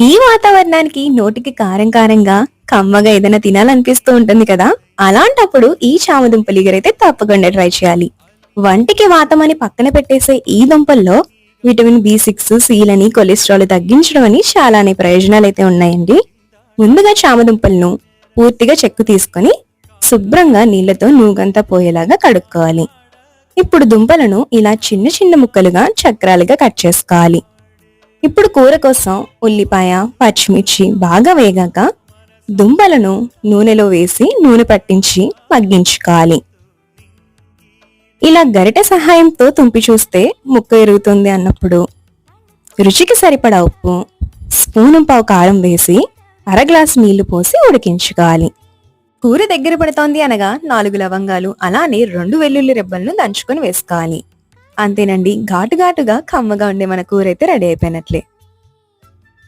ఈ వాతావరణానికి నోటికి కారం కారంగా కమ్మగా ఏదైనా తినాలనిపిస్తూ ఉంటుంది కదా. అలాంటప్పుడు ఈ చామదుంపలు ఎగురైతే తప్పకుండా ట్రై చేయాలి. వంటికి వాతం అని పక్కన పెట్టేసే ఈ దుంపల్లో విటమిన్ B6, సీలని, కొలెస్ట్రాల్ తగ్గించడం అని చాలానే ప్రయోజనాలైతే ఉన్నాయండి. ముందుగా చామదుంపలను పూర్తిగా చెక్కు తీసుకొని శుభ్రంగా నీళ్లతో నూగంతా పోయేలాగా కడుక్కోవాలి. ఇప్పుడు దుంపలను ఇలా చిన్న చిన్న ముక్కలుగా చక్రాలుగా కట్ చేసుకోవాలి. ఇప్పుడు కూర కోసం ఉల్లిపాయ, పచ్చిమిర్చి బాగా వేగాక దుంపలను నూనెలో వేసి నూనె పట్టించి మగ్గించుకోవాలి. ఇలా గరిటె సహాయంతో తుంపి చూస్తే ముక్క ఎరుగుతుంది అన్నప్పుడు రుచికి సరిపడా ఉప్పు, స్పూను పావు కారం వేసి అర గ్లాసు నీళ్లు పోసి ఉడికించుకోవాలి. కూర దగ్గర పడుతోంది అనగా 4 లవంగాలు అలానే 2 వెల్లుల్లి రెబ్బలను దంచుకొని వేసుకోవాలి. అంతేనండి, ఘాటుగా కమ్మగా ఉండే మన కూర అయితే రెడీ అయిపోయినట్లే.